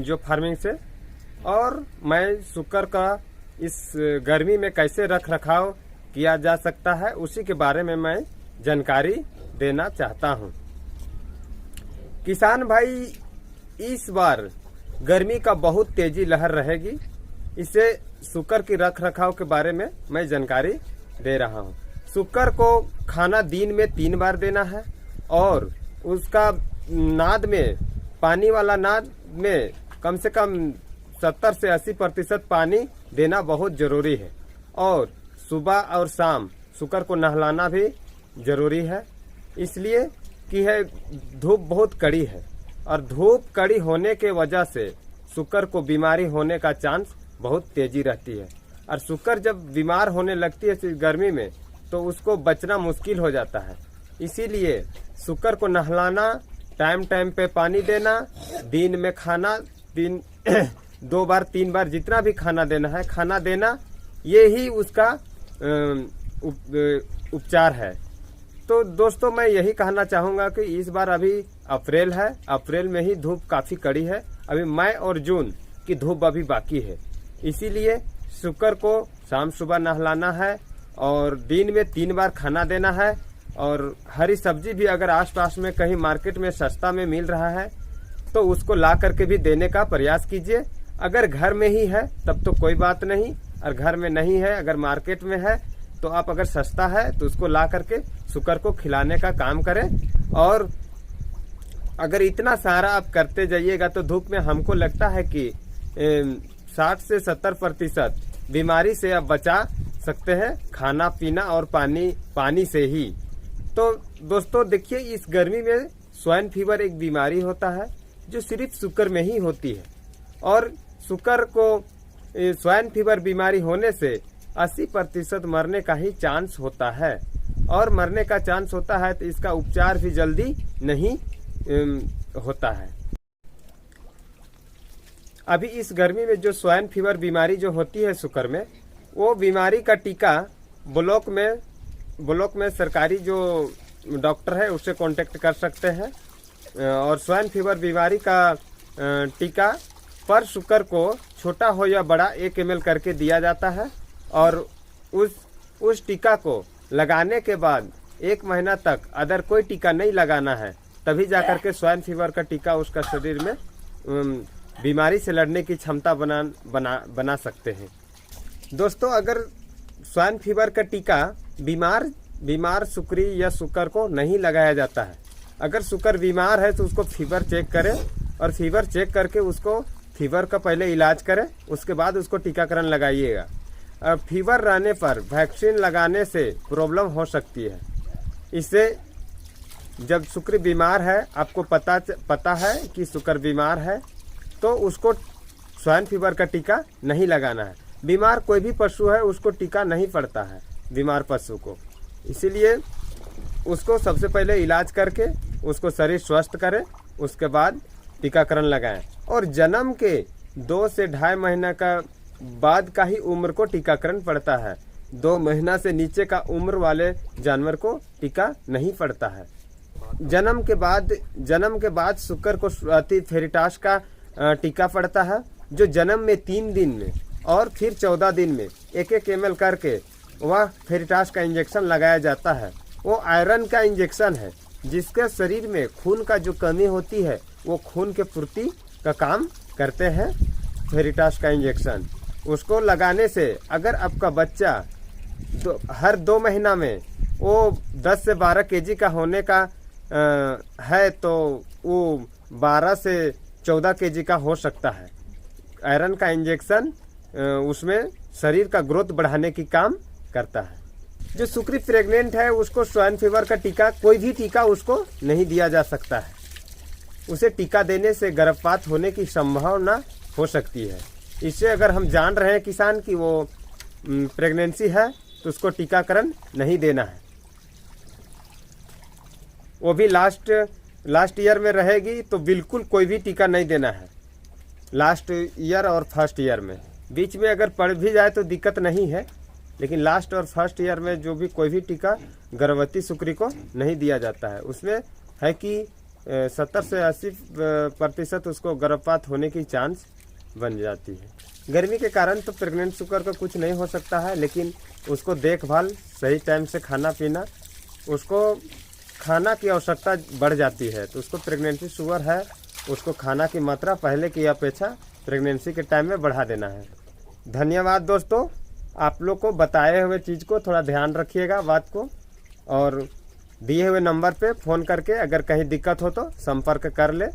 जो फार्मिंग से, और मैं शुक्र का इस गर्मी में कैसे रख रखाव किया जा सकता है उसी के बारे में मैं जानकारी देना चाहता हूं। किसान भाई, इस बार गर्मी का बहुत तेजी लहर रहेगी, इसे शुक्र की रख रखाव के बारे में मैं जानकारी दे रहा हूं। शुक्र को खाना दिन में 3 बार देना है और उसका नाद में, पानी वाला नाद में कम से कम 70 से 80% पानी देना बहुत जरूरी है। और सुबह और शाम शुक्र को नहलाना भी जरूरी है, इसलिए कि है धूप बहुत कड़ी है और धूप कड़ी होने के वजह से शुक्र को बीमारी होने का चांस बहुत तेजी रहती है। और शुक्र जब बीमार होने लगती है गर्मी में तो उसको बचना मुश्किल हो जाता है। इसीलिए शुक्र को नहलाना, टाइम टाइम पे पानी देना, दिन में खाना 2 बार 3 बार जितना भी खाना देना है खाना देना, ये ही उसका उपचार है। तो दोस्तों, मैं यही कहना चाहूंगा कि इस बार अभी अप्रैल है, अप्रैल में ही धूप काफी कड़ी है, अभी मई और जून की धूप अभी बाकी है। इसीलिए शुक्र को शाम सुबह नहलाना है और दिन में 3 बार खाना देना है। और हरी सब्जी भी अगर आसपास में कहीं मार्केट में सस्ता में मिल रहा है तो उसको ला करके भी देने का प्रयास कीजिए। अगर घर में ही है तब तो कोई बात नहीं, और घर में नहीं है, अगर मार्केट में है तो आप अगर सस्ता है तो उसको ला करके शुक्र को खिलाने का काम करें। और अगर इतना सारा आप करते जाइएगा तो धूप में हमको लगता है कि 60 से 70% बीमारी से आप बचा सकते हैं, खाना पीना और पानी से ही। तो दोस्तों देखिए, इस गर्मी में स्वाइन फीवर एक बीमारी होता है जो सिर्फ शुक्र में ही होती है। और शुक्र को स्वाइन फीवर बीमारी होने से 80% मरने का ही चांस होता है, और मरने का चांस होता है तो इसका उपचार भी जल्दी नहीं होता है। अभी इस गर्मी में जो स्वाइन फीवर बीमारी जो होती है शुक्र में, वो बीमारी का टीका ब्लॉक में सरकारी जो डॉक्टर है उससे कांटेक्ट कर सकते हैं। और स्वाइन फीवर बीमारी का टीका पर शुक्र को छोटा हो या बड़ा 1 ml करके दिया जाता है। और उस टीका को लगाने के बाद 1 महीना तक अगर कोई टीका नहीं लगाना है तभी जाकर के स्वाइन फीवर का टीका उसका शरीर में बीमारी से लड़ने की क्षमता बना सकते हैं। दोस्तों, अगर स्वाइन फीवर का टीका बीमार शुक्री या शुक्र को नहीं लगाया जाता है, अगर शुक्र बीमार है तो उसको फीवर चेक करें और फीवर चेक करके उसको फीवर का पहले इलाज करें, उसके बाद उसको टीकाकरण लगाइएगा। और फीवर रहने पर वैक्सीन लगाने से प्रॉब्लम हो सकती है। इससे जब शुक्र बीमार है, आपको पता है कि शुक्र बीमार है, तो उसको स्वाइन फीवर का टीका नहीं लगाना है। बीमार कोई भी पशु है उसको टीका नहीं पड़ता है, बीमार पशु को। इसीलिए उसको सबसे पहले इलाज करके उसको शरीर स्वस्थ करें, उसके बाद टीकाकरण लगाएं। और जन्म के 2 से 2.5 महीना का बाद का ही उम्र को टीकाकरण पड़ता है। 2 महीना से नीचे का उम्र वाले जानवर को टीका नहीं पड़ता है। जन्म के बाद शुक्र को फेरिटास का टीका पड़ता है, जो जन्म में 3 दिन में और फिर 14 दिन में 1-1 ml करके वह फेरिटास का इंजेक्शन लगाया जाता है। वो आयरन का इंजेक्शन है, जिसके शरीर में खून का जो कमी होती है वो खून के पूर्ति का काम करते हैं। फेरिटास का इंजेक्शन उसको लगाने से अगर आपका बच्चा हर 2 महीना में वो 10 से 12 kg का होने का है तो वो 12 से 14 kg का हो सकता है। आयरन का इंजेक्शन उसमें शरीर का ग्रोथ बढ़ाने की काम करता है। जो शुक्री प्रेग्नेंट है उसको स्वाइन फीवर का टीका, कोई भी टीका उसको नहीं दिया जा सकता है। उसे टीका देने से गर्भपात होने की संभावना हो सकती है। इससे अगर हम जान रहे हैं किसान कि वो प्रेगनेंसी है तो उसको टीकाकरण नहीं देना है। वो भी लास्ट ईयर में रहेगी तो बिल्कुल कोई भी टीका नहीं देना है। लास्ट ईयर और फर्स्ट ईयर में, बीच में अगर पड़ भी जाए तो दिक्कत नहीं है, लेकिन लास्ट और फर्स्ट ईयर में जो भी कोई भी टीका गर्भवती शुक्री को नहीं दिया जाता है। उसमें है कि 70 से 80% उसको गर्भपात होने की चांस बन जाती है। गर्मी के कारण तो प्रेग्नेंट सुअर का कुछ नहीं हो सकता है, लेकिन उसको देखभाल, सही टाइम से खाना पीना, उसको खाना की आवश्यकता बढ़ जाती है, तो उसको प्रेगनेंसी सुअर है उसको खाना की मात्रा पहले की अपेक्षा प्रेगनेंसी के टाइम में बढ़ा देना है। धन्यवाद दोस्तों, आप लोग को बताए हुए चीज़ को थोड़ा ध्यान रखिएगा बात को, और दिए हुए नंबर पे फ़ोन करके अगर कहीं दिक्कत हो तो संपर्क कर ले।